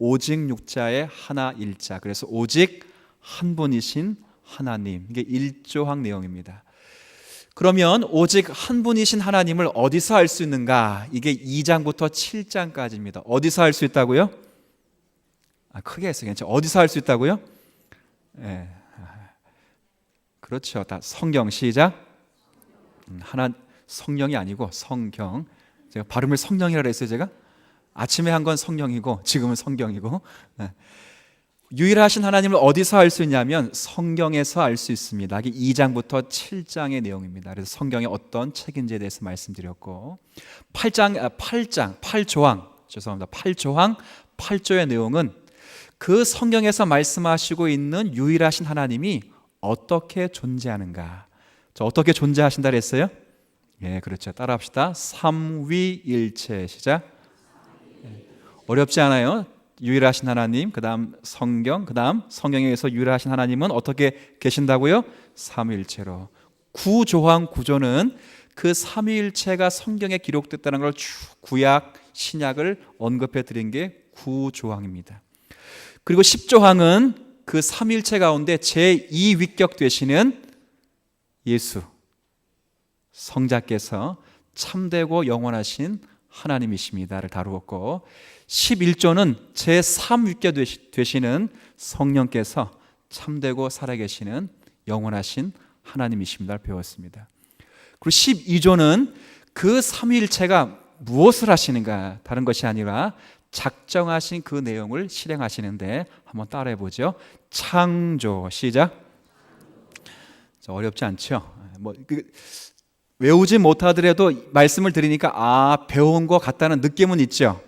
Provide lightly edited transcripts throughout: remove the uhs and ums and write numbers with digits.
오직 육자의 하나 일자. 그래서 오직 한 분이신 하나님. 이게 1조항 내용입니다. 그러면 오직 한 분이신 하나님을 어디서 알 수 있는가? 이게 2장부터 7장까지입니다. 어디서 알 수 있다고요? 크게 해서 괜찮죠. 어디서 알 수 있다고요? 네. 그렇죠. 다 성경 시작. 하나 성령이 아니고 성경. 제가 발음을 성령이라 했어요. 제가 아침에 한 건 성령이고 지금은 성경이고. 네. 유일하신 하나님을 어디서 알 수 있냐면 성경에서 알 수 있습니다. 이게 2장부터 7장의 내용입니다. 그래서 성경의 어떤 책인지에 대해서 말씀드렸고 8조항 8조의 내용은 그 성경에서 말씀하시고 있는 유일하신 하나님이 어떻게 존재하는가. 어떻게 존재하신다 그랬어요? 예, 그렇죠. 따라합시다. 삼위일체 시작. 어렵지 않아요. 유일하신 하나님, 그 다음 성경, 그 다음 성경에서 유일하신 하나님은 어떻게 계신다고요? 삼위일체로. 구조항 구조는 그 삼위일체가 성경에 기록됐다는 걸 쭉 구약, 신약을 언급해 드린 게 구조항입니다. 그리고 10조항은 그 삼위일체 가운데 제2위격 되시는 예수, 성자께서 참되고 영원하신 하나님이십니다를 다루었고 11조는 제3위격 되시는 성령께서 참되고 살아계시는 영원하신 하나님이십니다를 배웠습니다. 그리고 12조는 그 삼위일체가 무엇을 하시는가, 다른 것이 아니라 작정하신 그 내용을 실행하시는데 한번 따라해 보죠. 창조 시작. 어렵지 않죠? 외우지 못하더라도 말씀을 드리니까 배운 것 같다는 느낌은 있죠.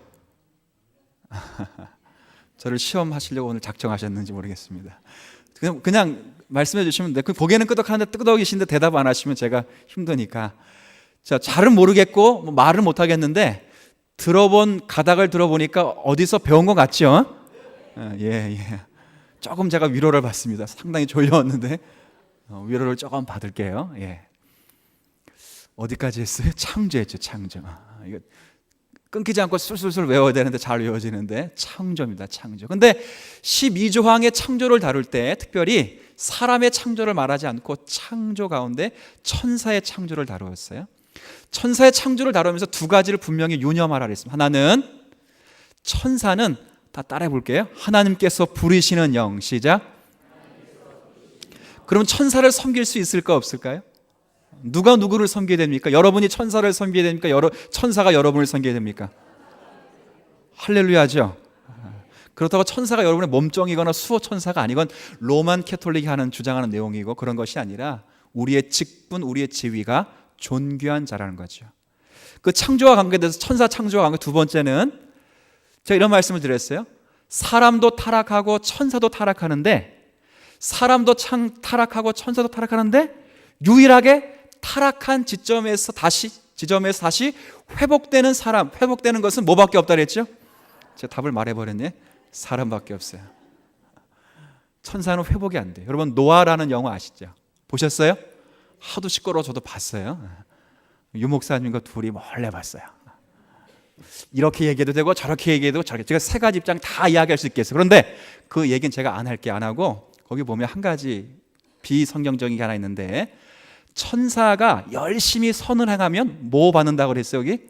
저를 시험하시려고 오늘 작정하셨는지 모르겠습니다. 그냥 말씀해 주시면 돼. 보기에는 끄덕하는데 끄덕이신데 대답 안 하시면 제가 힘드니까. 자, 잘은 모르겠고 말은 못 하겠는데 들어본 가닥을 들어보니까 어디서 배운 것 같죠? 예. 조금 제가 위로를 받습니다. 상당히 졸려왔는데 위로를 조금 받을게요. 예. 어디까지 했어요? 창조했죠. 창조. 이거 끊기지 않고 술술술 외워야 되는데 잘 외워지는데 창조입니다. 창조. 근데 12조항의 창조를 다룰 때 특별히 사람의 창조를 말하지 않고 창조 가운데 천사의 창조를 다루었어요. 천사의 창조를 다루면서 두 가지를 분명히 유념하라 그랬습니다. 하나는 천사는 다 따라해 볼게요. 하나님께서 부르시는 영 시작. 그럼 천사를 섬길 수 있을까 없을까요? 누가 누구를 섬기게 됩니까? 여러분이 천사를 섬기게 됩니까? 천사가 여러분을 섬기게 됩니까? 할렐루야죠. 그렇다고 천사가 여러분의 몸종이거나 수호 천사가 아니건 로만 캐톨릭이 주장하는 내용이고 그런 것이 아니라 우리의 직분, 우리의 지위가 존귀한 자라는 거죠. 그 창조와 관계돼서 천사 창조와 관계 두 번째는 제가 이런 말씀을 드렸어요. 사람도 타락하고 천사도 타락하는데 사람도 타락하고 천사도 타락하는데 유일하게 타락한 지점에서 다시 회복되는 사람, 회복되는 것은 뭐밖에 없다 그랬죠? 제가 답을 말해버렸네. 사람밖에 없어요. 천사는 회복이 안 돼요. 여러분 노아라는 영화 아시죠? 보셨어요? 하도 시끄러워 저도 봤어요. 유 목사님과 둘이 몰래 봤어요. 이렇게 얘기해도 되고 저렇게 얘기해도 저렇게, 제가 세 가지 입장 다 이야기할 수 있겠어요. 그런데 그 얘기는 제가 안 하고 거기 보면 한 가지 비성경적인 게 하나 있는데 천사가 열심히 선을 행하면 뭐 받는다고 그랬어요? 여기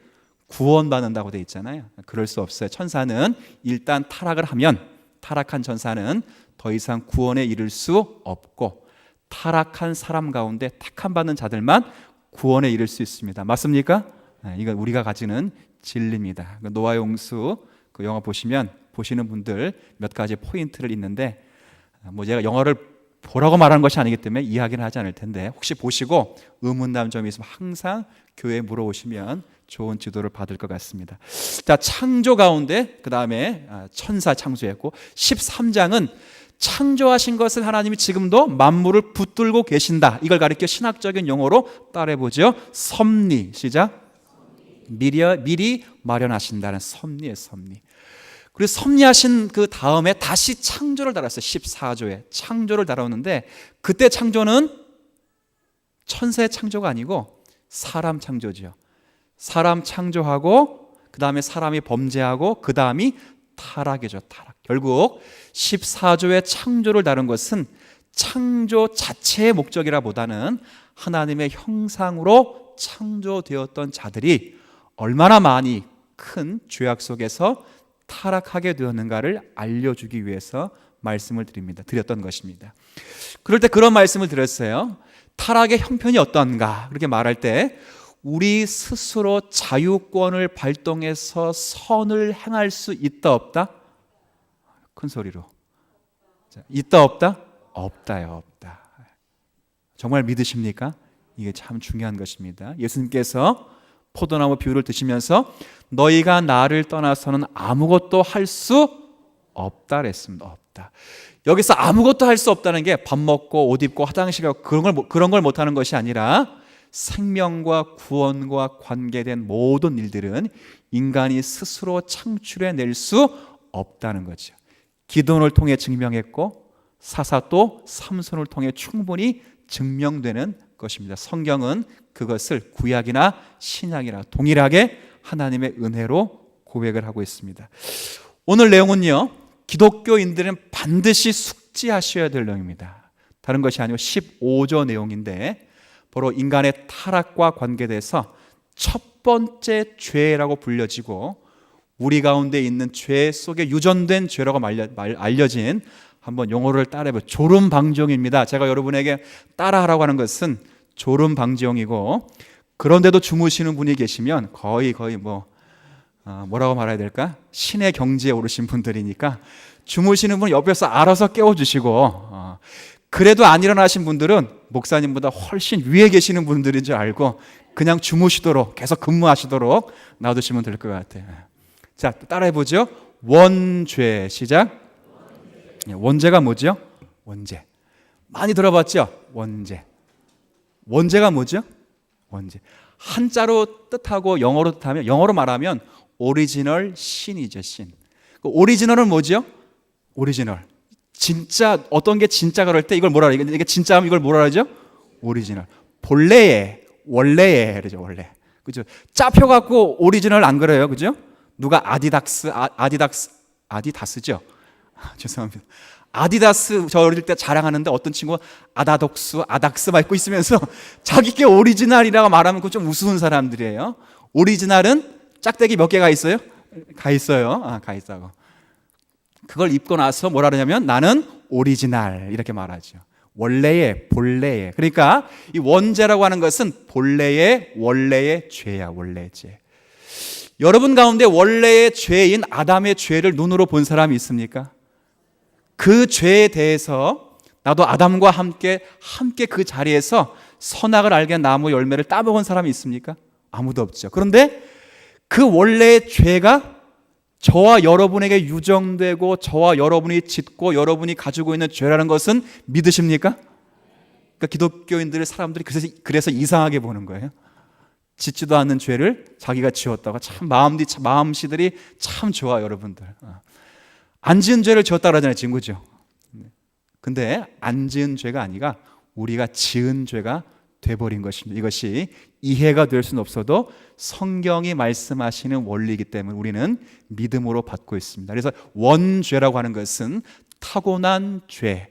구원 받는다고 돼 있잖아요. 그럴 수 없어요. 천사는 일단 타락을 하면 타락한 천사는 더 이상 구원에 이를 수 없고 타락한 사람 가운데 택함 받는 자들만 구원에 이를 수 있습니다. 맞습니까? 이건 우리가 가지는 진리입니다. 노아의 홍수 그 영화 보시는 분들 몇 가지 포인트를 있는데 제가 영화를 보라고 말하는 것이 아니기 때문에 이야기는 하지 않을 텐데 혹시 보시고 의문남 점이 있으면 항상 교회에 물어오시면 좋은 지도를 받을 것 같습니다. 자, 창조 가운데 그 다음에 천사 창조했고 13장은 창조하신 것을 하나님이 지금도 만물을 붙들고 계신다. 이걸 가리켜 신학적인 용어로 따라해보죠. 섭리 시작. 미리 마련하신다는 섭리의 섭리. 그리고 섭리하신 그 다음에 다시 창조를 다뤘어요. 14조에 창조를 다뤘는데 그때 창조는 천사의 창조가 아니고 사람 창조죠. 사람 창조하고 그 다음에 사람이 범죄하고 그 다음이 타락이죠. 타락. 결국 14조의 창조를 다룬 것은 창조 자체의 목적이라 보다는 하나님의 형상으로 창조되었던 자들이 얼마나 많이 큰 죄악 속에서 타락하게 되었는가를 알려주기 위해서 말씀을 드렸던 것입니다. 그럴 때 그런 말씀을 드렸어요. 타락의 형편이 어떤가 그렇게 말할 때 우리 스스로 자유권을 발동해서 선을 행할 수 있다 없다? 큰 소리로. 있다 없다? 없다요, 없다. 정말 믿으십니까? 이게 참 중요한 것입니다. 예수님께서 포도나무 비유를 드시면서 너희가 나를 떠나서는 아무것도 할 수 없다 그랬습니다. 없다. 여기서 아무것도 할 수 없다는 게 밥 먹고 옷 입고 화장실 가고 그런 걸 못하는 것이 아니라 생명과 구원과 관계된 모든 일들은 인간이 스스로 창출해낼 수 없다는 거죠. 기도를 통해 증명했고 사사도 삼손을 통해 충분히 증명되는 것입니다. 성경은 그것을 구약이나 신약이나 동일하게 하나님의 은혜로 고백을 하고 있습니다. 오늘 내용은요, 기독교인들은 반드시 숙지하셔야 될 내용입니다. 다른 것이 아니고 15조 내용인데 바로 인간의 타락과 관계돼서 첫 번째 죄라고 불려지고 우리 가운데 있는 죄 속에 유전된 죄라고 알려진 한번 용어를 따라해보죠. 졸음방종입니다. 제가 여러분에게 따라하라고 하는 것은 졸음방종이고, 그런데도 주무시는 분이 계시면 거의 뭐라고 말해야 될까? 신의 경지에 오르신 분들이니까 주무시는 분 옆에서 알아서 깨워주시고, 그래도 안 일어나신 분들은 목사님보다 훨씬 위에 계시는 분들인 줄 알고 그냥 주무시도록 계속 근무하시도록 놔두시면 될 것 같아요. 자, 따라해보죠. 원죄. 시작. 원죄가 뭐죠? 원죄. 많이 들어봤죠? 원죄. 원죄가 뭐죠? 원죄. 한자로 뜻하고 영어로 뜻하면, 영어로 말하면 오리지널 신이죠. 신. 그 오리지널은 뭐죠? 오리지널. 진짜, 어떤 게 진짜 그럴 때 이걸 뭐라 그래요? 이게 진짜하면 이걸 뭐라 그러죠? 오리지널. 본래의, 원래의 그러죠. 원래. 그죠? 짜표 갖고 오리지널 안 그래요. 그죠? 누가 아디다스죠? 죄송합니다. 아디다스 저 어릴 때 자랑하는데 어떤 친구가 아닥스 막 입고 있으면서 자기 게 오리지널이라고 말하면 그거 좀 우스운 사람들이에요. 오리지널은 짝대기 몇 개가 있어요? 가 있어요. 가 있다고. 그걸 입고 나서 뭐라 그러냐면 나는 오리지널 이렇게 말하죠. 원래의, 본래의. 그러니까 이 원죄라고 하는 것은 본래의, 원래의 죄야. 원래의 죄. 여러분 가운데 원래의 죄인 아담의 죄를 눈으로 본 사람이 있습니까? 그 죄에 대해서 나도 아담과 함께 그 자리에서 선악을 알게 나무 열매를 따먹은 사람이 있습니까? 아무도 없죠. 그런데 그 원래의 죄가 저와 여러분에게 유정되고 저와 여러분이 짓고 여러분이 가지고 있는 죄라는 것은 믿으십니까? 그러니까 기독교인들의 사람들이 그래서 이상하게 보는 거예요. 짓지도 않는 죄를 자기가 지었다가 참 마음씨들이 참 좋아. 여러분들 안 지은 죄를 지었다 그러잖아요. 지은 거죠. 근데 안 지은 죄가 아니라 우리가 지은 죄가 돼버린 것입니다. 이것이 이해가 될 수는 없어도 성경이 말씀하시는 원리이기 때문에 우리는 믿음으로 받고 있습니다. 그래서 원죄라고 하는 것은 타고난 죄,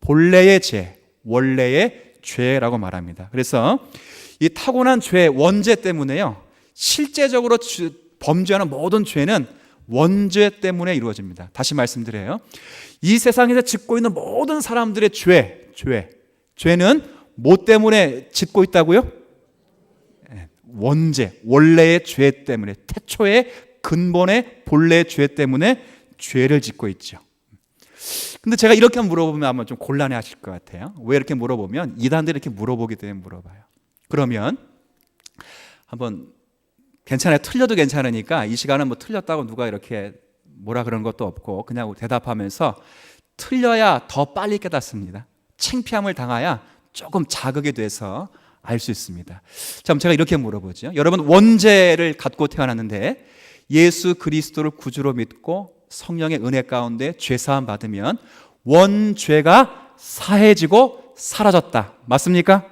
본래의 죄, 원래의 죄라고 말합니다. 그래서 이 타고난 죄, 원죄 때문에요, 실제적으로 범죄하는 모든 죄는 원죄 때문에 이루어집니다. 다시 말씀드려요. 이 세상에서 짓고 있는 모든 사람들의 죄는 뭐 때문에 짓고 있다고요? 원죄, 원래의 죄 때문에, 태초의 근본의 본래의 죄 때문에 죄를 짓고 있죠. 근데 제가 이렇게 물어보면 아마 좀 곤란해 하실 것 같아요. 왜 이렇게 물어보면, 이단들이 이렇게 물어보기 때문에 물어봐요. 그러면 한번 괜찮아요. 틀려도 괜찮으니까 이 시간은 뭐 틀렸다고 누가 이렇게 뭐라 그런 것도 없고 그냥 대답하면서 틀려야 더 빨리 깨닫습니다. 창피함을 당해야 조금 자극이 돼서 알 수 있습니다. 자, 그럼 제가 이렇게 물어보죠. 여러분, 원죄를 갖고 태어났는데 예수 그리스도를 구주로 믿고 성령의 은혜 가운데 죄사함 받으면 원죄가 사해지고 사라졌다. 맞습니까?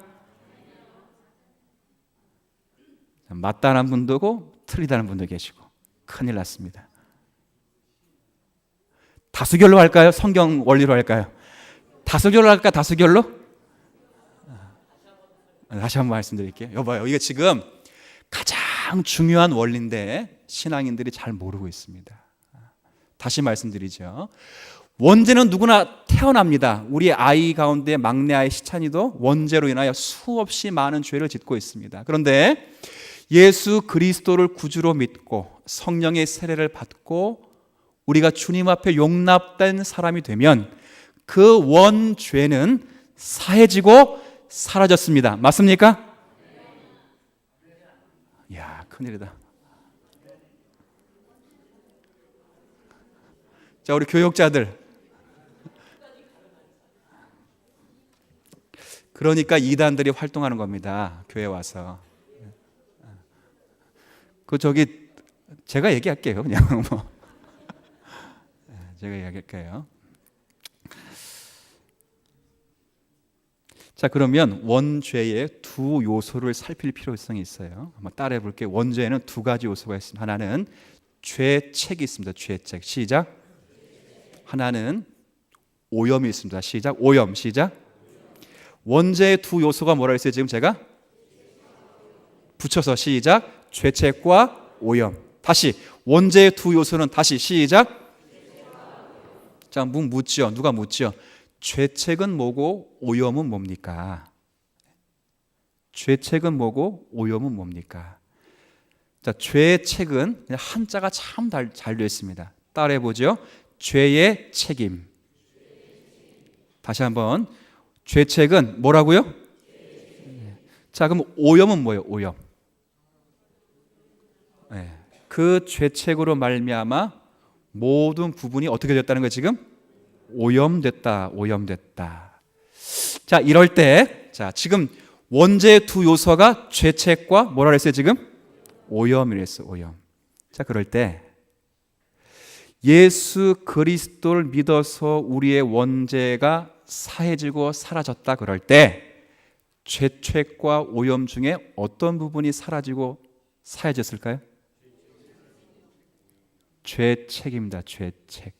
맞다는 분도 있고 틀리다는 분도 계시고 큰일 났습니다. 다수결로 할까요? 성경 원리로 할까요? 다수결로 할까? 다수결로? 다시 한번 말씀드릴게요. 여봐요. 이게 지금 가장 중요한 원리인데 신앙인들이 잘 모르고 있습니다. 다시 말씀드리죠. 원죄는 누구나 태어납니다. 우리 아이 가운데 막내 아이 시찬이도 원죄로 인하여 수없이 많은 죄를 짓고 있습니다. 그런데 예수 그리스도를 구주로 믿고 성령의 세례를 받고 우리가 주님 앞에 용납된 사람이 되면 그 원죄는 사해지고 사라졌습니다. 맞습니까? 이야, 큰일이다. 자, 우리 교육자들, 그러니까 이단들이 활동하는 겁니다. 교회 와서. 제가 얘기할게요. 그냥 뭐 제가 얘기할게요. 자, 그러면 원죄의 두 요소를 살필 필요성이 있어요. 한번 따라해 볼게요. 원죄에는 두 가지 요소가 있습니다. 하나는 죄책이 있습니다. 죄책. 시작. 하나는 오염이 있습니다. 시작. 오염. 시작. 원죄의 두 요소가 뭐라 했어요? 지금 제가 붙여서 시작. 죄책과 오염. 다시 원죄의 두 요소는 다시 시작. 자, 묻죠. 누가 묻죠? 죄책은 뭐고 오염은 뭡니까? 죄책은 뭐고 오염은 뭡니까? 자, 죄책은 그냥 한자가 참 잘 되어 있습니다. 따라해 보죠. 죄의 책임. 다시 한번. 죄책은 뭐라고요? 자, 그럼 오염은 뭐예요? 오염. 네. 그 죄책으로 말미암아 모든 부분이 어떻게 됐다는 거예요? 지금 오염됐다. 오염됐다. 자, 이럴 때, 자, 지금 원죄의 두 요소가 죄책과 뭐라 그랬어요? 지금 오염이랬어요. 오염. 자, 그럴 때 예수 그리스도를 믿어서 우리의 원죄가 사해지고 사라졌다 그럴 때 죄책과 오염 중에 어떤 부분이 사라지고 사해졌을까요? 죄책입니다. 죄책.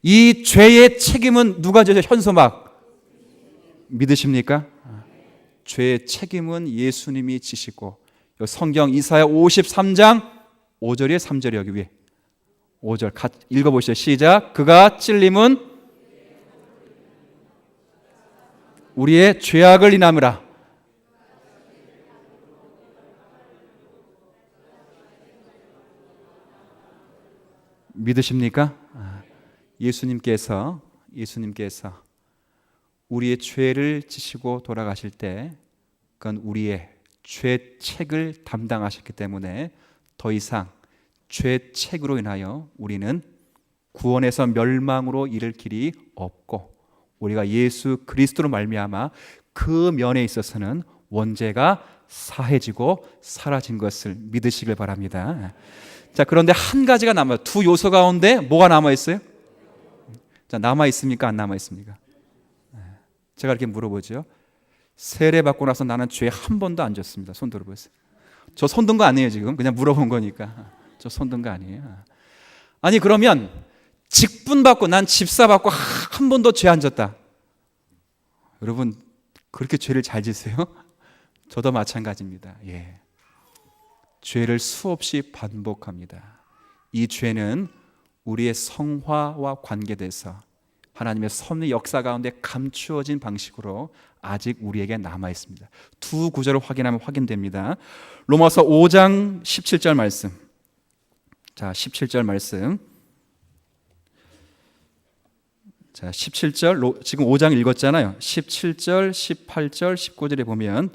이 죄의 책임은 누가 져요? 현소막 믿으십니까? 죄의 책임은 예수님이 지시고, 성경 이사야 53장 5절에 3절이 여기 위에 5절 읽어보시죠. 시작. 그가 찔림은 우리의 죄악을 인함이라. 믿으십니까? 예수님께서 우리의 죄를 지시고 돌아가실 때 그건 우리의 죄책을 담당하셨기 때문에 더 이상 죄책으로 인하여 우리는 구원에서 멸망으로 이를 길이 없고, 우리가 예수 그리스도로 말미암아 그 면에 있어서는 원죄가 사해지고 사라진 것을 믿으시길 바랍니다. 자, 그런데 한 가지가 남아요. 두 요소 가운데 뭐가 남아있어요? 자, 남아있습니까? 안 남아있습니까? 제가 이렇게 물어보죠. 세례받고 나서 나는 죄 한 번도 안 졌습니다. 손 들어보세요. 저 손 든 거 아니에요. 지금 그냥 물어본 거니까. 저 손 든 거 아니에요. 아니, 그러면 직분받고 난 집사받고 한 번도 죄 안 졌다. 여러분, 그렇게 죄를 잘 지세요? 저도 마찬가지입니다. 예. 죄를 수없이 반복합니다. 이 죄는 우리의 성화와 관계돼서 하나님의 섭리 역사 가운데 감추어진 방식으로 아직 우리에게 남아 있습니다. 두 구절을 확인하면 확인됩니다. 로마서 5장 17절 말씀. 자, 17절 말씀. 자, 17절 지금 5장 읽었잖아요. 17절, 18절, 19절에 보면,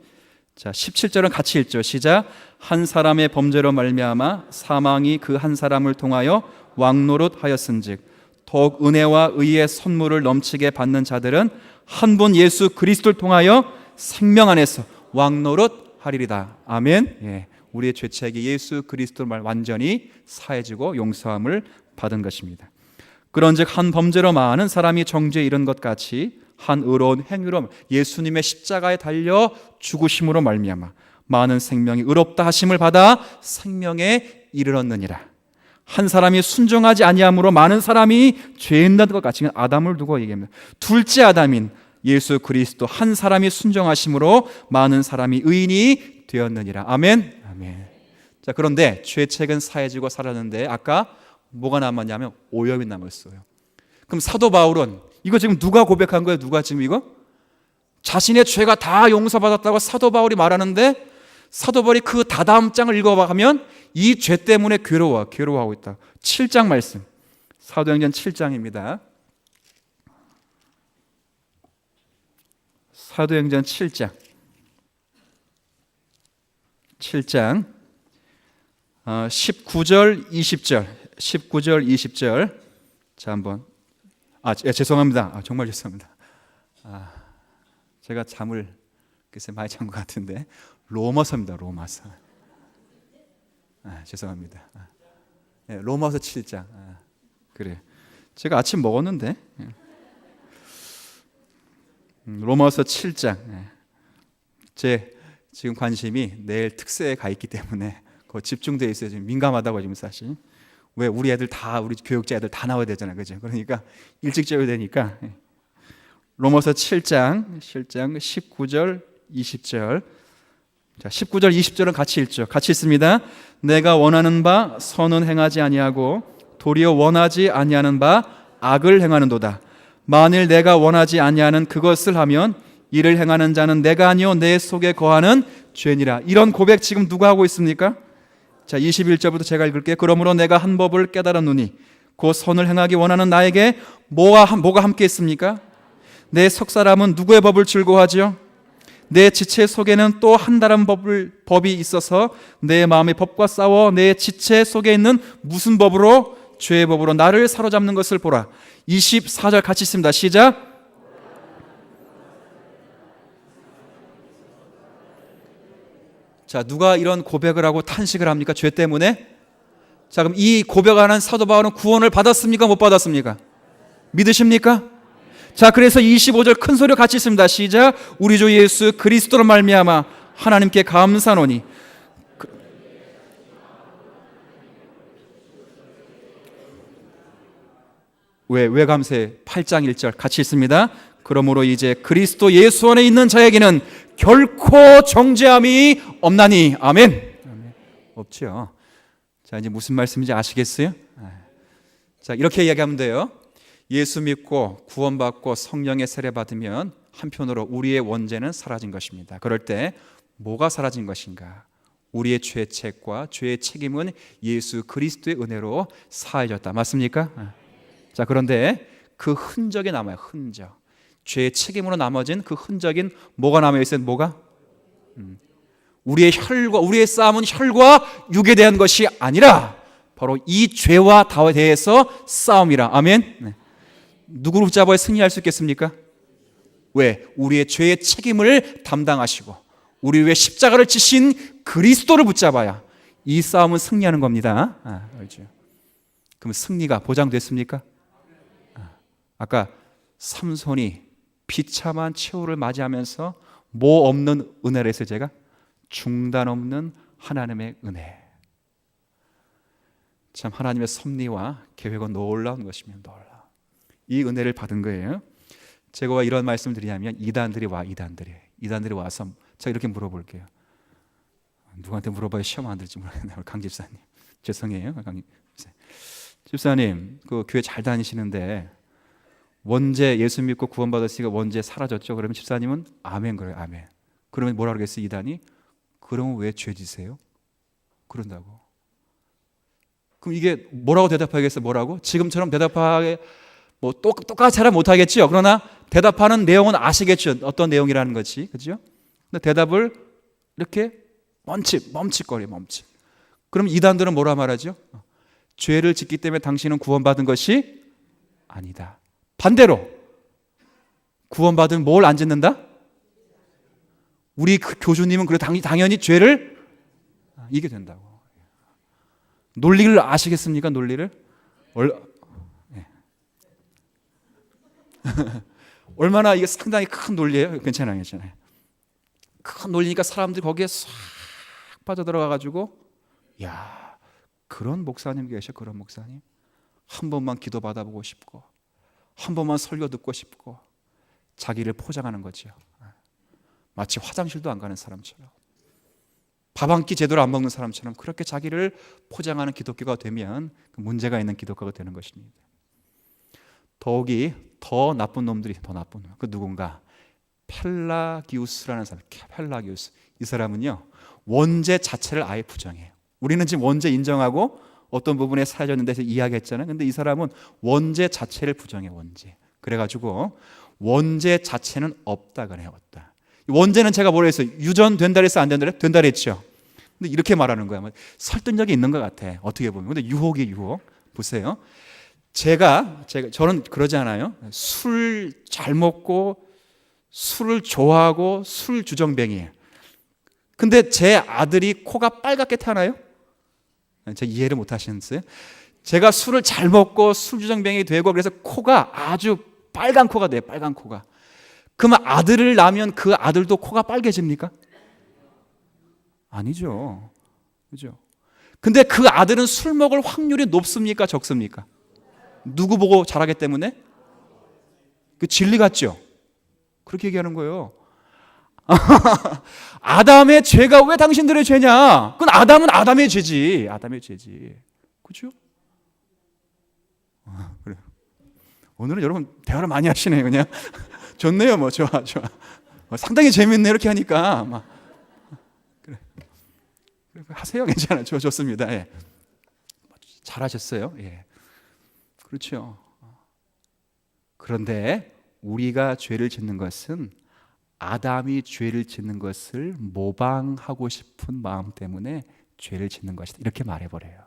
자, 17절은 같이 읽죠. 시작. 한 사람의 범죄로 말미암아 사망이 그 한 사람을 통하여 왕노릇하였은즉 더욱 은혜와 의의 선물을 넘치게 받는 자들은 한 분 예수 그리스도를 통하여 생명 안에서 왕노릇하리이다. 아멘. 예. 우리의 죄책이 예수 그리스도로 말 완전히 사해지고 용서함을 받은 것입니다. 그런즉 한 범죄로 많은 사람이 정죄에 이른 것 같이 한 의로운 행위로 예수님의 십자가에 달려 죽으심으로 말미암아 많은 생명이 의롭다 하심을 받아 생명에 이르렀느니라. 한 사람이 순종하지 아니함으로 많은 사람이 죄인된 것 같이 아담을 두고 얘기합니다. 둘째 아담인 예수 그리스도 한 사람이 순종하심으로 많은 사람이 의인이 되었느니라. 아멘. 아멘. 자, 그런데 죄책은 사해지고 살았는데 아까 뭐가 남았냐면 오염이 남았어요. 그럼 사도 바울은 이거 지금 누가 고백한 거예요? 누가 지금 이거? 자신의 죄가 다 용서받았다고 사도 바울이 말하는데 사도 바울이 그 다다음 장을 읽어가면 이 죄 때문에 괴로워하고 있다. 7장 말씀, 사도행전 7장입니다. 사도행전 7장 19절 20절 자, 한번 죄송합니다. 정말 죄송합니다. 제가 잠을 글쎄 많이 잔 것 같은데 로마서입니다. 로마서. 죄송합니다. 로마서 7장. 그래. 제가 아침 먹었는데. 로마서 7장. 제 지금 관심이 내일 특세에 가 있기 때문에 그 집중되어 있어요. 지금 민감하다고 지금 사실. 왜 우리 애들 다 우리 교육자 애들 다 나와야 되잖아요. 그죠? 그러니까 일찍 재워야 되니까. 로마서 7장 19절 20절. 자, 19절 20절은 같이 읽죠. 같이 읽습니다. 내가 원하는 바 선은 행하지 아니하고 도리어 원하지 아니하는 바 악을 행하는도다. 만일 내가 원하지 아니하는 그것을 하면 이를 행하는 자는 내가 아니요 내 속에 거하는 죄니라. 이런 고백 지금 누가 하고 있습니까? 자, 21절부터 제가 읽을게요. 그러므로 내가 한 법을 깨달았노니 곧 선을 행하기 원하는 나에게 뭐가 함께 있습니까? 내 속사람은 누구의 법을 즐거워하지요? 내 지체 속에는 또 한 다른 법이 있어서 내 마음의 법과 싸워 내 지체 속에 있는 무슨 법으로? 죄의 법으로 나를 사로잡는 것을 보라. 24절 같이 읽습니다. 시작. 자, 누가 이런 고백을 하고 탄식을 합니까? 죄 때문에? 자, 그럼 이 고백하는 사도 바울은 구원을 받았습니까? 못 받았습니까? 믿으십니까? 자, 그래서 25절 큰 소리로 같이 있습니다. 시작. 우리 주 예수 그리스도로 말미암아 하나님께 감사하노니. 왜 감사해? 8장 1절 같이 있습니다. 그러므로 이제 그리스도 예수 안에 있는 자에게는 결코 정죄함이 없나니. 아멘. 없죠. 자, 이제 무슨 말씀인지 아시겠어요? 자, 이렇게 이야기하면 돼요. 예수 믿고 구원받고 성령의 세례 받으면 한편으로 우리의 원죄는 사라진 것입니다. 그럴 때 뭐가 사라진 것인가? 우리의 죄책과 죄의 책임은 예수 그리스도의 은혜로 사해졌다. 맞습니까? 자, 그런데 그 흔적이 남아요. 흔적. 죄의 책임으로 남아진 그 흔적인 뭐가 남아있어요? 뭐가? 우리의 혈과 우리의 싸움은 혈과 육에 대한 것이 아니라 바로 이 죄와 다에 대해서 싸움이라. 아멘. 네. 누구를 붙잡아야 승리할 수 있겠습니까? 왜? 우리의 죄의 책임을 담당하시고 우리 위에 십자가를 지신 그리스도를 붙잡아야 이 싸움은 승리하는 겁니다. 알죠? 그럼 승리가 보장됐습니까? 아까 삼손이 비참한 최후를 맞이하면서 뭐 없는 은혜를 했어요. 제가 중단 없는 하나님의 은혜. 참 하나님의 섭리와 계획은 놀라운 것입니다. 놀라운. 이 은혜를 받은 거예요. 제가 왜 이런 말씀을 드리냐면 이단들이 와서 제가 이렇게 물어볼게요. 누구한테 물어봐야 시험 안 들지 모르겠네요. 강 집사님 죄송해요. 강 집사님 그 교회 잘 다니시는데 원죄 예수 믿고 구원받았으니까 원죄 사라졌죠. 그러면 집사님은 아멘 그래요. 아멘. 그러면 뭐라 그러겠어요? 이단이? 그러면 왜 죄 지세요? 그런다고. 그럼 이게 뭐라고 대답하겠어요? 뭐라고? 지금처럼 대답하게 뭐 똑같이 잘 못하겠죠. 그러나 대답하는 내용은 아시겠죠. 어떤 내용이라는 거지, 그렇죠? 근데 대답을 이렇게 멈칫거려. 그럼 이단들은 뭐라 말하죠? 죄를 짓기 때문에 당신은 구원받은 것이 아니다. 반대로 구원받은 뭘 안 짓는다? 우리 그 교주님은 그래 당연히 죄를 이게 된다고. 논리를 아시겠습니까? 논리를 얼마나 이게 상당히 큰 논리예요. 괜찮아요. 큰 논리니까 사람들이 거기에 싹 빠져들어가 가지고 야 그런 목사님 계셔. 그런 목사님. 한 번만 기도 받아보고 싶고 한 번만 설교 듣고 싶고 자기를 포장하는 거죠. 마치 화장실도 안 가는 사람처럼, 밥 한 끼 제대로 안 먹는 사람처럼 그렇게 자기를 포장하는 기독교가 되면 문제가 있는 기독교가 되는 것입니다. 더욱이 더 나쁜 놈들이 더 나쁜 놈. 그 누군가 펠라기우스라는 사람. 펠라기우스. 이 사람은요 원죄 자체를 아예 부정해요. 우리는 지금 원죄 인정하고 어떤 부분에 사라졌는 데서 이야기했잖아요. 근데 이 사람은 원죄 자체를 부정해. 원죄. 그래가지고 원죄 자체는 없다 그래요. 없다. 원죄는 제가 뭐라 했어요? 유전된다 그랬어? 안 된다 그랬어? 된다 그랬죠. 근데 이렇게 말하는 거야. 설득력이 있는 것 같아. 어떻게 보면. 근데 유혹이 유혹. 보세요. 저는 그러지 않아요. 술 잘 먹고 술을 좋아하고 술 주정뱅이에요. 근데 제 아들이 코가 빨갛게 타나요? 제가 이해를 못 하시는데요. 제가 술을 잘 먹고 술 주정뱅이 되고 그래서 코가 아주 빨간 코가 돼요. 빨간 코가. 그러면 아들을 낳으면 그 아들도 코가 빨개집니까? 아니죠. 그죠? 근데 그 아들은 술 먹을 확률이 높습니까? 적습니까? 누구 보고 자라기 때문에? 그 진리 같죠? 그렇게 얘기하는 거예요. 아담의 죄가 왜 당신들의 죄냐? 그건 아담은 아담의 죄지. 아담의 죄지. 그죠? 그래. 오늘은 여러분 대화를 많이 하시네요. 그냥 좋네요. 뭐 좋아. 상당히 재밌네 이렇게 하니까 막 그래. 하세요. 괜찮아요. 좋습니다. 예. 잘하셨어요. 예. 그렇죠. 그런데 우리가 죄를 짓는 것은 아담이 죄를 짓는 것을 모방하고 싶은 마음 때문에 죄를 짓는 것이다. 이렇게 말해버려요.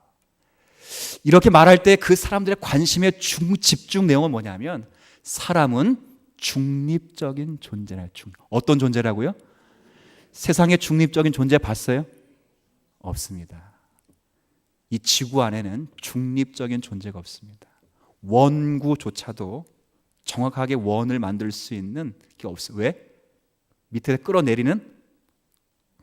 이렇게 말할 때 그 사람들의 관심의 집중 내용은 뭐냐면 사람은 중립적인 존재라. 어떤 존재라고요? 세상에 중립적인 존재 봤어요? 없습니다. 이 지구 안에는 중립적인 존재가 없습니다. 원구조차도 정확하게 원을 만들 수 있는 게 없어요. 왜? 밑에 끌어내리는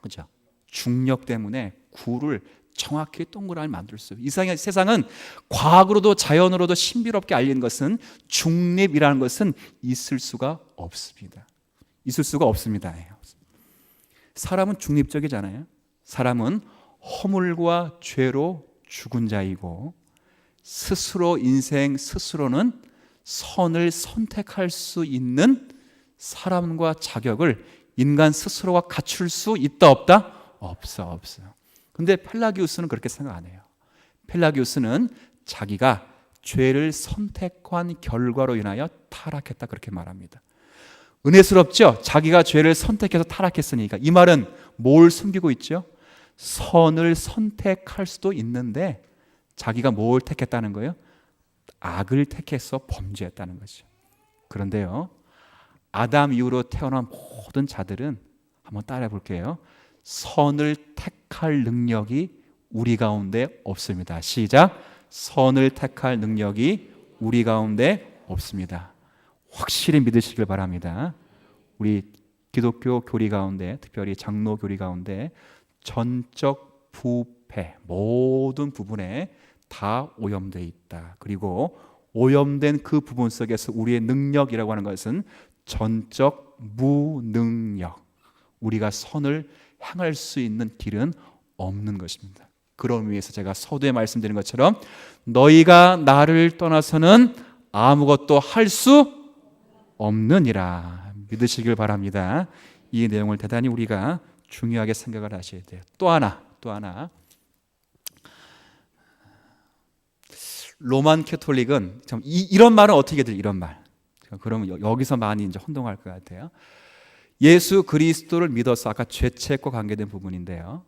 그죠? 중력 때문에 구를 정확히 동그라미 만들 수 있어요. 이 세상은 과학으로도 자연으로도 신비롭게 알린 것은 중립이라는 것은 있을 수가 없습니다. 있을 수가 없습니다. 사람은 중립적이잖아요. 사람은 허물과 죄로 죽은 자이고 스스로는 선을 선택할 수 있는 사람과 자격을 인간 스스로가 갖출 수 있다 없다? 없어. 근데 펠라기우스는 그렇게 생각 안 해요. 펠라기우스는 자기가 죄를 선택한 결과로 인하여 타락했다 그렇게 말합니다. 은혜스럽죠? 자기가 죄를 선택해서 타락했으니까. 이 말은 뭘 숨기고 있죠? 선을 선택할 수도 있는데 자기가 뭘 택했다는 거예요? 악을 택해서 범죄했다는 거죠. 그런데요, 아담 이후로 태어난 모든 자들은 한번 따라해 볼게요. 선을 택할 능력이 우리 가운데 없습니다. 시작. 선을 택할 능력이 우리 가운데 없습니다. 확실히 믿으시길 바랍니다. 우리 기독교 교리 가운데, 특별히 장로 교리 가운데 전적 부패 모든 부분에 다 오염되어 있다. 그리고 오염된 그 부분 속에서 우리의 능력이라고 하는 것은 전적 무능력. 우리가 선을 향할 수 있는 길은 없는 것입니다. 그런 의미에서 제가 서두에 말씀드린 것처럼 너희가 나를 떠나서는 아무것도 할 수 없느니라 믿으시길 바랍니다. 이 내용을 대단히 우리가 중요하게 생각을 하셔야 돼요. 또 하나 로만 캐톨릭은 참 이런 말은 어떻게 들려? 이런 말. 그러면 여기서 많이 이제 혼동할 것 같아요. 예수 그리스도를 믿어서 아까 죄책과 관계된 부분인데요.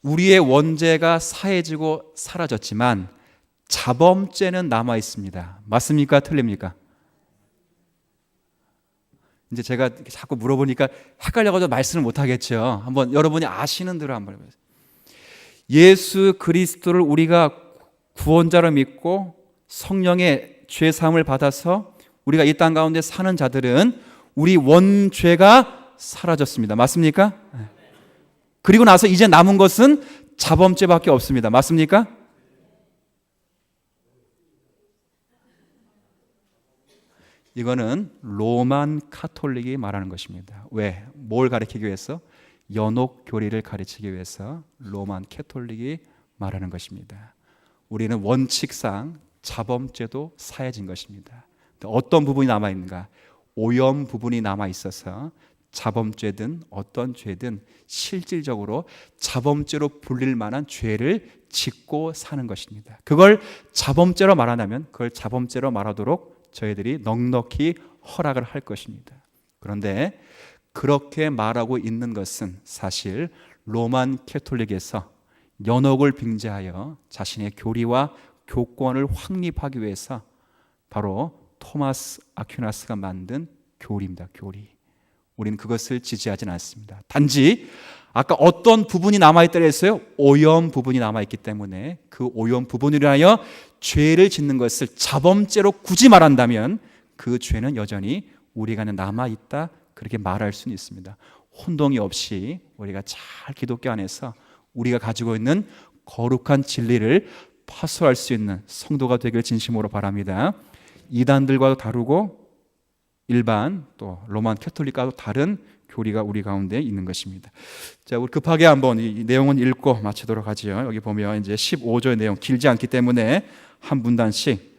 우리의 원죄가 사해지고 사라졌지만 자범죄는 남아 있습니다. 맞습니까? 틀립니까? 이제 제가 자꾸 물어보니까 헷갈려가지고 말씀을 못 하겠죠. 한번 여러분이 아시는 대로 한번 해보세요. 예수 그리스도를 우리가 구원자로 믿고 성령의 죄 사함을 받아서 우리가 이 땅 가운데 사는 자들은 우리 원죄가 사라졌습니다. 맞습니까? 그리고 나서 이제 남은 것은 자범죄밖에 없습니다. 맞습니까? 이거는 로만 카톨릭이 말하는 것입니다. 왜? 뭘 가리키기 위해서? 연옥 교리를 가르치기 위해서 로만 카톨릭이 말하는 것입니다. 우리는 원칙상 자범죄도 사해진 것입니다. 어떤 부분이 남아 있는가? 오염 부분이 남아 있어서 자범죄든 어떤 죄든 실질적으로 자범죄로 불릴 만한 죄를 짓고 사는 것입니다. 그걸 자범죄로 말한다면 그걸 자범죄로 말하도록 저희들이 넉넉히 허락을 할 것입니다. 그런데 그렇게 말하고 있는 것은 사실 로만 캐톨릭에서 연옥을 빙자하여 자신의 교리와 교권을 확립하기 위해서 바로 토마스 아퀴나스가 만든 교리입니다. 교리. 우리는 그것을 지지하지는 않습니다. 단지 아까 어떤 부분이 남아있다고 했어요? 오염 부분이 남아있기 때문에 그 오염 부분으로 하여 죄를 짓는 것을 자범죄로 굳이 말한다면 그 죄는 여전히 우리 안에 남아있다, 그렇게 말할 수는 있습니다. 혼동이 없이 우리가 잘 기독교 안에서 우리가 가지고 있는 거룩한 진리를 파수할 수 있는 성도가 되길 진심으로 바랍니다. 이단들과도 다르고 일반 또 로만 캐톨릭과도 다른 교리가 우리 가운데 있는 것입니다. 자, 우리 급하게 한번 이 내용은 읽고 마치도록 하지요. 여기 보면 이제 15조의 내용 길지 않기 때문에 한 문단씩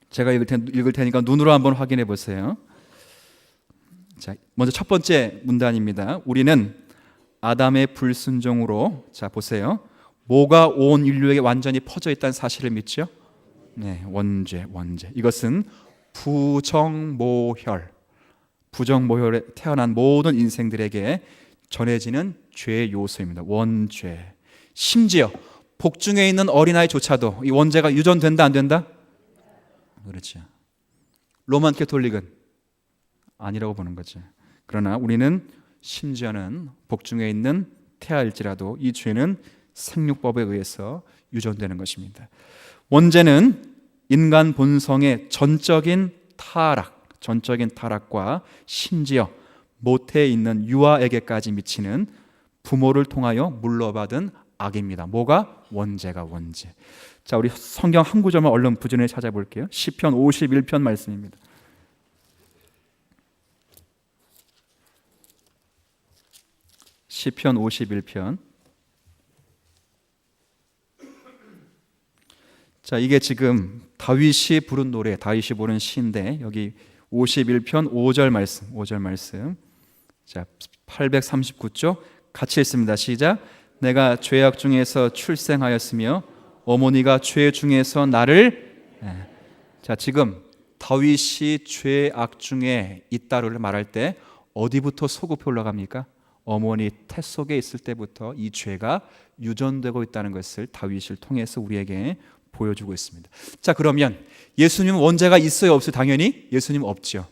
제가 읽을 테니까 눈으로 한번 확인해 보세요. 자, 먼저 첫 번째 문단입니다. 우리는 아담의 불순종으로, 자 보세요, 뭐가 온 인류에게 완전히 퍼져 있다는 사실을 믿죠? 네, 원죄. 이것은 부정모혈에 태어난 모든 인생들에게 전해지는 죄의 요소입니다. 원죄. 심지어 복중에 있는 어린아이조차도 이 원죄가 유전된다 안 된다? 그렇죠. 로만 캐톨릭은 아니라고 보는 거죠. 그러나 우리는 심지어는 복중에 있는 태아일지라도 이 죄는 생육법에 의해서 유전되는 것입니다. 원죄는 인간 본성의 전적인 타락과 심지어 모태에 있는 유아에게까지 미치는 부모를 통하여 물러받은 악입니다. 뭐가? 원죄가 원죄. 자, 우리 성경 한 구절만 얼른 부지런히 찾아볼게요. 시편 51편 말씀입니다. 시편 51편. 자, 이게 지금 다윗이 부른 노래, 다윗이 부른 시인데 여기 51편 5절 말씀. 자, 839쪽 같이 읽습니다. 시작. 내가 죄악 중에서 출생하였으며 어머니가 죄 중에서 나를. 자, 지금 다윗이 죄악 중에 있다를 말할 때 어디부터 소급해 올라갑니까? 어머니 태 속에 있을 때부터 이 죄가 유전되고 있다는 것을 다윗을 통해서 우리에게 보여주고 있습니다. 자, 그러면 예수님은 원죄가 있어요, 없어요? 당연히 예수님은 없죠.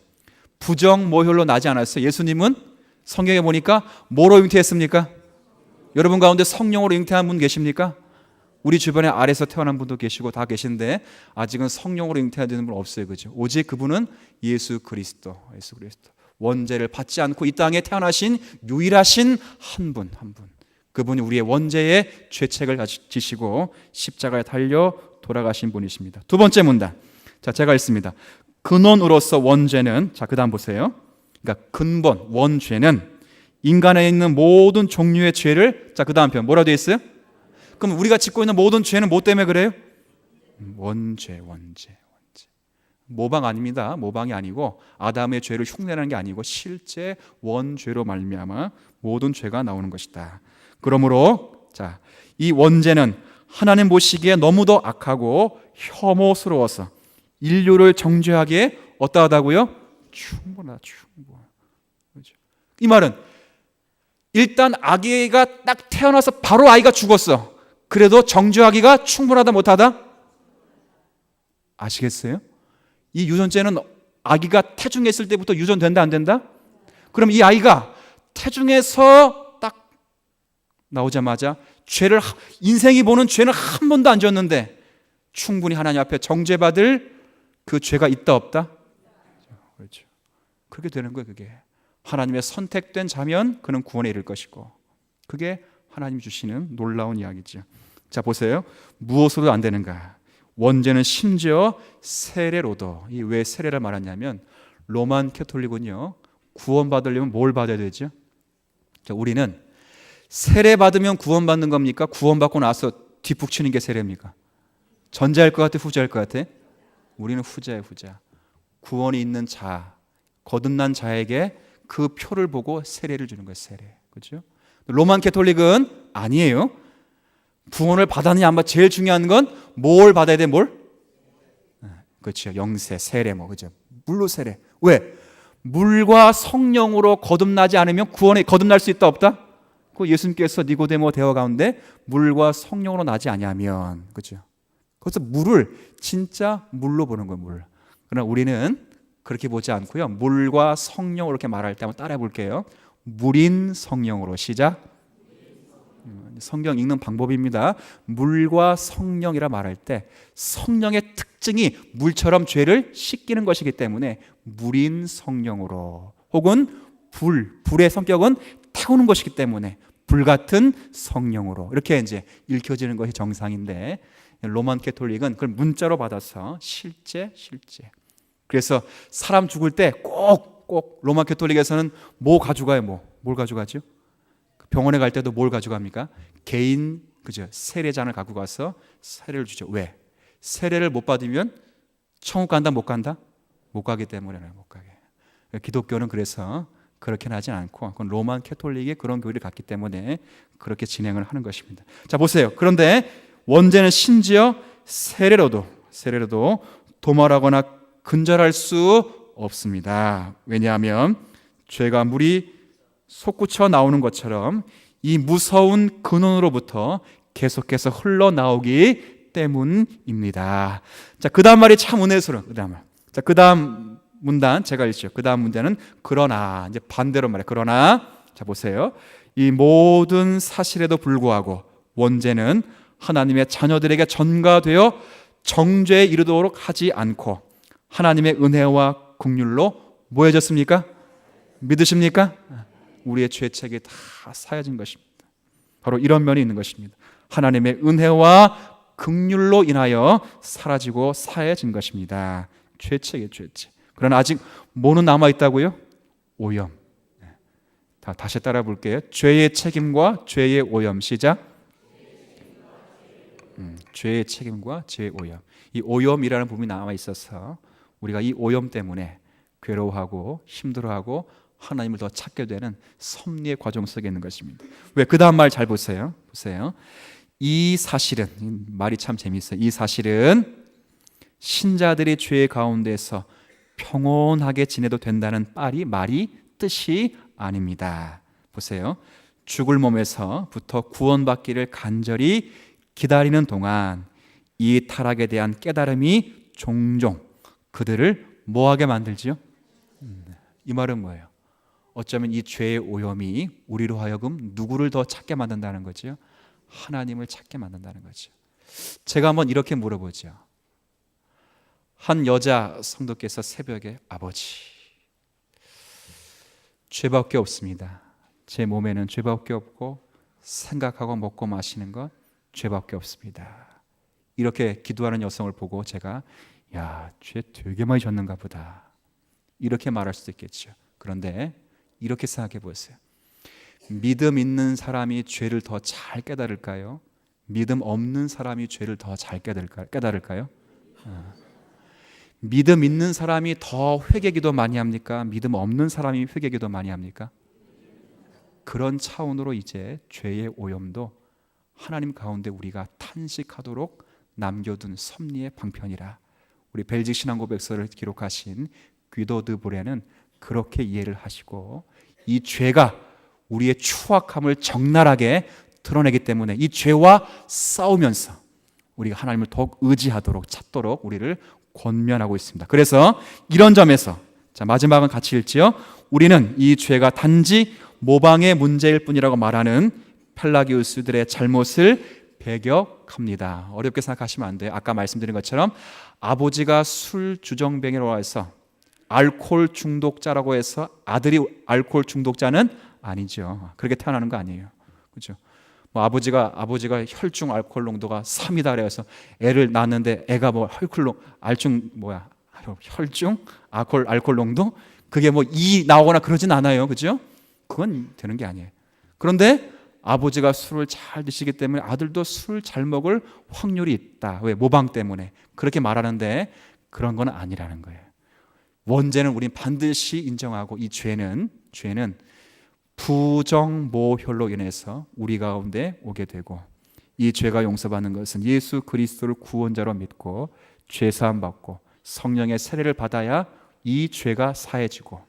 부정모혈로 나지 않았어요. 예수님은 성경에 보니까 뭐로 잉태했습니까? 여러분 가운데 성령으로 잉태한 분 계십니까? 우리 주변에 아래에서 태어난 분도 계시고 다 계신데 아직은 성령으로 잉태되는 분 없어요, 그죠? 오직 그분은 예수 그리스도. 원죄를 받지 않고 이 땅에 태어나신 유일하신 한 분. 그분이 우리의 원죄의 죄책을 지시고 십자가에 달려 돌아가신 분이십니다. 두 번째 문단. 자, 제가 읽습니다. 근원으로서 원죄는, 자, 그다음 보세요. 그러니까 근본 원죄는 인간에 있는 모든 종류의 죄를, 자, 그다음 편 뭐라 되어 있어요? 그럼 우리가 짓고 있는 모든 죄는 뭐 때문에 그래요? 원죄. 모방 아닙니다. 모방이 아니고 아담의 죄를 흉내내는 게 아니고 실제 원죄로 말미암아 모든 죄가 나오는 것이다. 그러므로 자, 이 원죄는 하나님 보시기에 너무도 악하고 혐오스러워서 인류를 정죄하기에 어떠하다고요? 충분하다. 그렇죠? 이 말은 일단 아기가 딱 태어나서 바로 아이가 죽었어. 그래도 정죄하기가 충분하다 못하다? 아시겠어요? 이 유전죄는 아기가 태중에 있을 때부터 유전된다 안 된다? 그럼 이 아이가 태중에서 딱 나오자마자 죄를, 인생이 보는 죄는 한 번도 안 지었는데 충분히 하나님 앞에 정죄받을 그 죄가 있다 없다? 그렇죠. 그렇게 되는 거예요. 그게 하나님의 선택된 자면 그는 구원에 이를 것이고, 그게 하나님이 주시는 놀라운 이야기죠. 자, 보세요. 무엇으로 안 되는가? 원죄는 심지어 세례로도. 이 왜 세례를 말하냐면 로만 캐톨릭은요, 구원받으려면 뭘 받아야 되죠? 자, 우리는 세례 받으면 구원받는 겁니까? 구원받고 나서 뒷북치는 게 세례입니까? 전자일 것 같아, 후자일 것 같아? 우리는 후자예요, 후자. 구원이 있는 자, 거듭난 자에게 그 표를 보고 세례를 주는 거예요, 세례. 그렇죠? 로만 캐톨릭은 아니에요. 구원을 받았느냐 안 받. 제일 중요한 건 뭘 받아야 돼, 뭘? 그렇죠. 영세, 세례, 그죠? 물로 세례. 왜? 물과 성령으로 거듭나지 않으면 구원에 거듭날 수 있다 없다? 그 예수님께서 니고데모 대화 가운데 물과 성령으로 나지 아니하면, 그죠? 그래서 물을 진짜 물로 보는 거예요, 물. 그러나 우리는 그렇게 보지 않고요, 물과 성령으로 이렇게 말할 때 한번 따라해 볼게요. 물인 성령으로. 시작. 성경 읽는 방법입니다. 물과 성령이라 말할 때 성령의 특징이 물처럼 죄를 씻기는 것이기 때문에 물인 성령으로, 혹은 불의 성격은 태우는 것이기 때문에 불같은 성령으로, 이렇게 이제 읽혀지는 것이 정상인데, 로만 캐톨릭은 그걸 문자로 받아서 실제. 그래서 사람 죽을 때 꼭 로만 캐톨릭에서는 뭐 가져가요? 뭘 가져가죠? 병원에 갈 때도 뭘 가져갑니까? 개인, 그죠? 세례잔을 갖고 가서 세례를 주죠. 왜? 세례를 못 받으면 천국 간다, 못 간다? 못 가기 때문에 못 가게. 기독교는 그래서 그렇게는 하진 않고, 그건 로만 캐톨릭이 그런 교리를 갖기 때문에 그렇게 진행을 하는 것입니다. 자, 보세요. 그런데 원죄는 심지어 세례로도 도말하거나 근절할 수 없습니다. 왜냐하면 죄가 물이 솟구쳐 나오는 것처럼 이 무서운 근원으로부터 계속해서 흘러나오기 때문입니다. 자, 그 다음 말이 참 은혜스러워. 자, 그 다음 문단 제가 읽죠. 그 다음 문단은 그러나, 이제 반대로 말해. 그러나, 자, 보세요. 이 모든 사실에도 불구하고 원죄는 하나님의 자녀들에게 전가되어 정죄에 이르도록 하지 않고 하나님의 은혜와 긍휼로 뭐 해졌습니까? 믿으십니까? 우리의 죄책이 다 사여진 것입니다. 바로 이런 면이 있는 것입니다. 하나님의 은혜와 긍휼로 인하여 사라지고 사해진 것입니다. 죄책이에요, 죄책. 그러나 아직 뭐는 남아있다고요? 오염. 다시 따라 볼게요. 죄의 책임과 죄의 오염. 시작. 죄의 책임과 죄의 오염. 이 오염이라는 부분이 남아있어서 우리가 이 오염 때문에 괴로워하고 힘들어하고 하나님을 더 찾게 되는 섭리의 과정 속에 있는 것입니다. 왜? 그 다음 말 잘 보세요. 이 사실은, 말이 참 재미있어요. 이 사실은 신자들이 죄 가운데서 평온하게 지내도 된다는 말이 뜻이 아닙니다. 보세요. 죽을 몸에서부터 구원받기를 간절히 기다리는 동안 이 타락에 대한 깨달음이 종종 그들을 뭐하게 만들지요? 이 말은 뭐예요? 어쩌면 이 죄의 오염이 우리로 하여금 누구를 더 찾게 만든다는 거죠? 하나님을 찾게 만든다는 거죠. 제가 한번 이렇게 물어보죠. 한 여자 성도께서 새벽에, 아버지, 죄밖에 없습니다. 제 몸에는 죄밖에 없고 생각하고 먹고 마시는 것 죄밖에 없습니다. 이렇게 기도하는 여성을 보고 제가, 야, 죄 되게 많이 졌는가 보다, 이렇게 말할 수도 있겠죠. 그런데 이렇게 생각해 보세요. 믿음 있는 사람이 죄를 더 잘 깨달을까요? 믿음 없는 사람이 죄를 더 잘 깨달을까요? 믿음 있는 사람이 더 회개기도 많이 합니까? 믿음 없는 사람이 회개기도 많이 합니까? 그런 차원으로 이제 죄의 오염도 하나님 가운데 우리가 탄식하도록 남겨둔 섭리의 방편이라, 우리 벨직 신앙고백서를 기록하신 귀도 드 보레는 그렇게 이해를 하시고, 이 죄가 우리의 추악함을 적나라하게 드러내기 때문에 이 죄와 싸우면서 우리가 하나님을 더욱 의지하도록 찾도록 우리를 권면하고 있습니다. 그래서 이런 점에서, 자, 마지막은 같이 읽지요. 우리는 이 죄가 단지 모방의 문제일 뿐이라고 말하는 펠라기우스들의 잘못을 배격합니다. 어렵게 생각하시면 안 돼요. 아까 말씀드린 것처럼 아버지가 술 주정뱅이라고 해서 알코올 중독자라고 해서 아들이 알코올 중독자는 아니죠. 그렇게 태어나는 거 아니에요. 그렇죠? 뭐 아버지가 혈중 알코올 농도가 3이다 그래서 애를 낳았는데 애가 뭐 혈중 알코올 농도 그게 뭐 2 나오거나 그러진 않아요. 그죠? 그건 되는 게 아니에요. 그런데 아버지가 술을 잘 드시기 때문에 아들도 술 잘 먹을 확률이 있다. 왜? 모방 때문에. 그렇게 말하는데 그런 건 아니라는 거예요. 원죄는 우린 반드시 인정하고 이 죄는 부정모혈로 인해서 우리 가운데 오게 되고 이 죄가 용서받는 것은 예수 그리스도를 구원자로 믿고 죄사함 받고 성령의 세례를 받아야 이 죄가 사해지고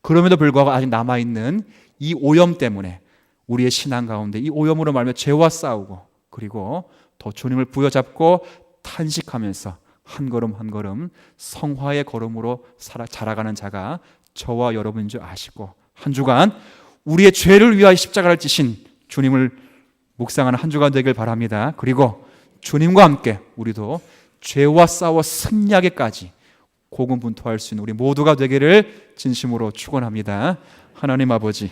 그럼에도 불구하고 아직 남아있는 이 오염 때문에 우리의 신앙 가운데 이 오염으로 말미암아 죄와 싸우고 그리고 더 주님을 부여잡고 탄식하면서 한 걸음 한 걸음 성화의 걸음으로 자라가는 자가 저와 여러분인 줄 아시고 한 주간 우리의 죄를 위하여 십자가를 지신 주님을 묵상하는 한 주간 되길 바랍니다. 그리고 주님과 함께 우리도 죄와 싸워 승리하기까지 고군분투할 수 있는 우리 모두가 되기를 진심으로 축원합니다. 하나님 아버지,